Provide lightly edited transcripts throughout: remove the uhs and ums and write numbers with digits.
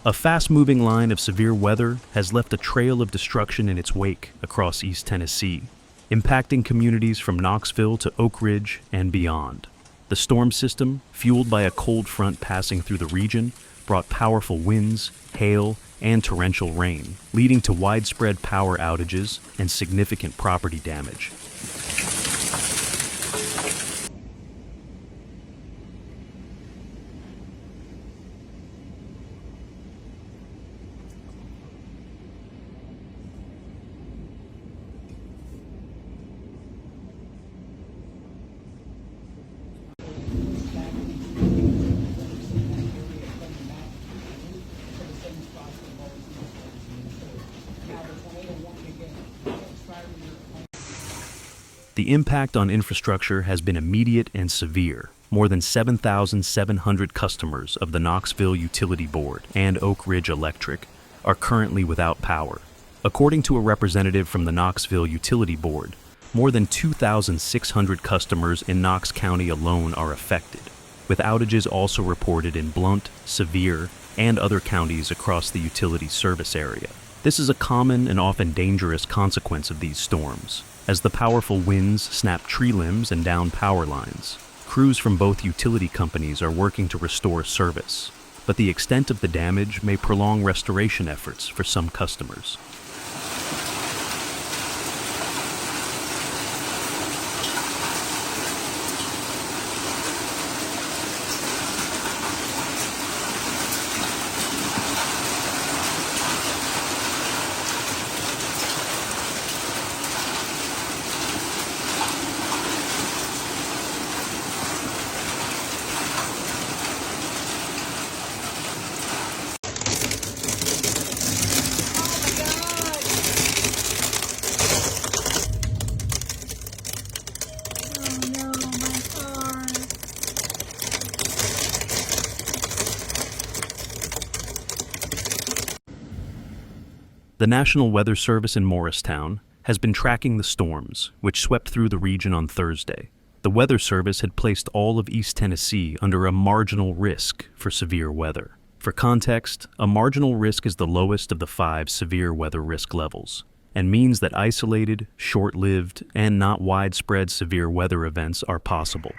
A fast-moving line of severe weather has left a trail of destruction in its wake across East Tennessee, impacting communities from Knoxville to Oak Ridge and beyond. The storm system, fueled by a cold front passing through the region, brought powerful winds, hail, and torrential rain, leading to widespread power outages and significant property damage. The impact on infrastructure has been immediate and severe. More than 7,700 customers of the Knoxville Utility Board and Oak Ridge Electric are currently without power. According to a representative from the Knoxville Utility Board, more than 2,600 customers in Knox County alone are affected, with outages also reported in Blount, Sevier, and other counties across the utility service area. This is a common and often dangerous consequence of these storms, as the powerful winds snap tree limbs and down power lines. Crews from both utility companies are working to restore service, but the extent of the damage may prolong restoration efforts for some customers. The National Weather Service in Morristown has been tracking the storms, which swept through the region on Thursday. The Weather Service had placed all of East Tennessee under a marginal risk for severe weather. For context, a marginal risk is the lowest of the 5 severe weather risk levels, and means that isolated, short-lived, and not widespread severe weather events are possible.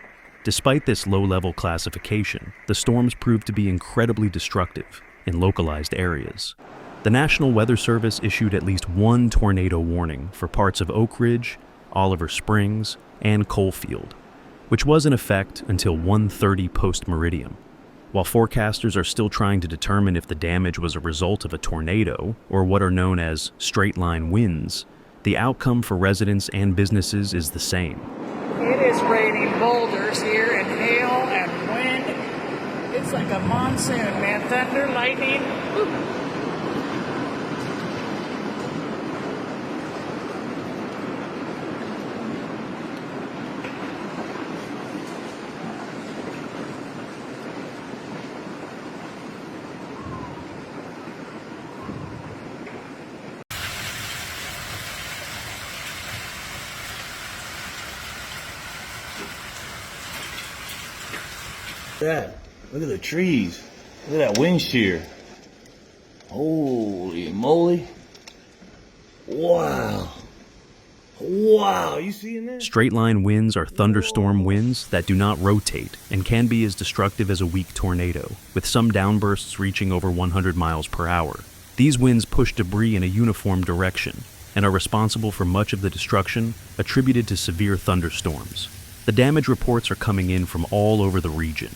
Despite this low-level classification, the storms proved to be incredibly destructive in localized areas. The National Weather Service issued at least one tornado warning for parts of Oak Ridge, Oliver Springs, and Coalfield, which was in effect until 1:30 post-meridium. While forecasters are still trying to determine if the damage was a result of a tornado or what are known as straight-line winds, the outcome for residents and businesses is the same. It is raining boulders here and hail and wind. It's like a monsoon, man. Thunder, lightning. Woo. Look at the trees. Look at that wind shear. Holy moly. Wow. Wow, you seeing that? Straight-line winds are thunderstorm winds that do not rotate and can be as destructive as a weak tornado, with some downbursts reaching over 100 miles per hour. These winds push debris in a uniform direction and are responsible for much of the destruction attributed to severe thunderstorms. The damage reports are coming in from all over the region.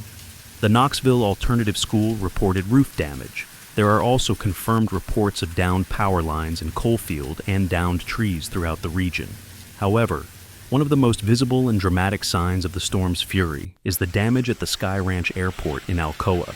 The Knoxville Alternative School reported roof damage. There are also confirmed reports of downed power lines in Coalfield and downed trees throughout the region. However, one of the most visible and dramatic signs of the storm's fury is the damage at the Sky Ranch Airport in Alcoa.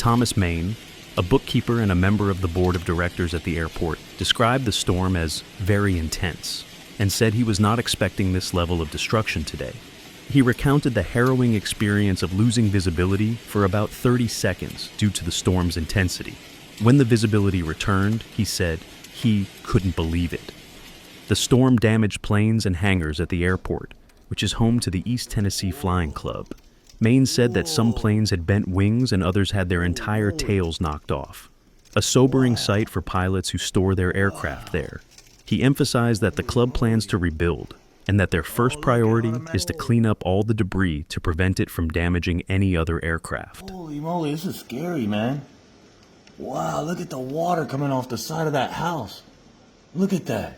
Thomas Main, a bookkeeper and a member of the board of directors at the airport, described the storm as very intense and said he was not expecting this level of destruction today. He recounted the harrowing experience of losing visibility for about 30 seconds due to the storm's intensity. When the visibility returned, he said he couldn't believe it. The storm damaged planes and hangars at the airport, which is home to the East Tennessee Flying Club. Maine said that some planes had bent wings and others had their entire tails knocked off. A sobering sight for pilots who store their aircraft there. He emphasized that the club plans to rebuild and that their first priority is to clean up all the debris to prevent it from damaging any other aircraft. Holy moly, this is scary, man. Wow, look at the water coming off the side of that house. Look at that.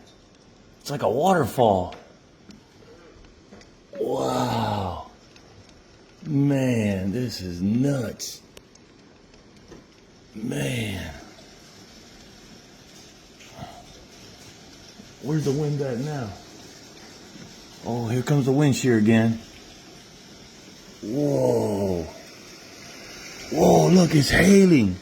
It's like a waterfall. Wow. Man, this is nuts. Man. Where's the wind at now? Oh, here comes the wind shear again. Whoa. Whoa, look, it's hailing.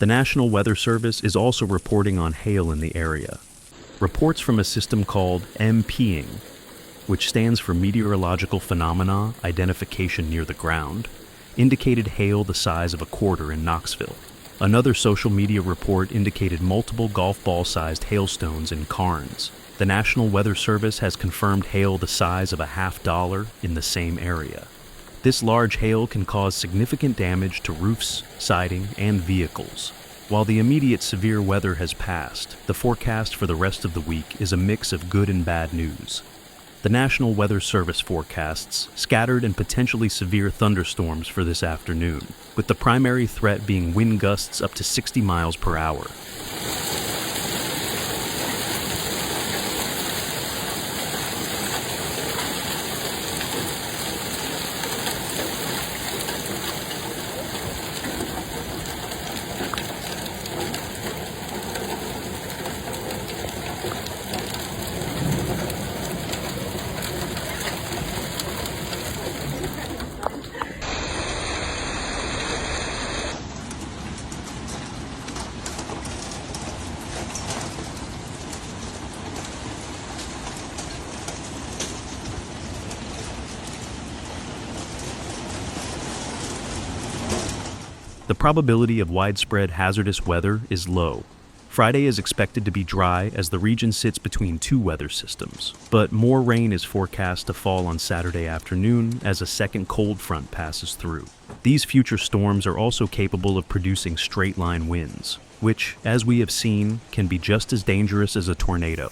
The National Weather Service is also reporting on hail in the area. Reports from a system called MPing, which stands for Meteorological Phenomena Identification Near the Ground, indicated hail the size of a quarter in Knoxville. Another social media report indicated multiple golf ball-sized hailstones in Carnes. The National Weather Service has confirmed hail the size of a $50 in the same area. This large hail can cause significant damage to roofs, siding, and vehicles. While the immediate severe weather has passed, the forecast for the rest of the week is a mix of good and bad news. The National Weather Service forecasts scattered and potentially severe thunderstorms for this afternoon, with the primary threat being wind gusts up to 60 miles per hour. The probability of widespread hazardous weather is low. Friday is expected to be dry as the region sits between two weather systems, but more rain is forecast to fall on Saturday afternoon as a second cold front passes through. These future storms are also capable of producing straight-line winds, which, as we have seen, can be just as dangerous as a tornado.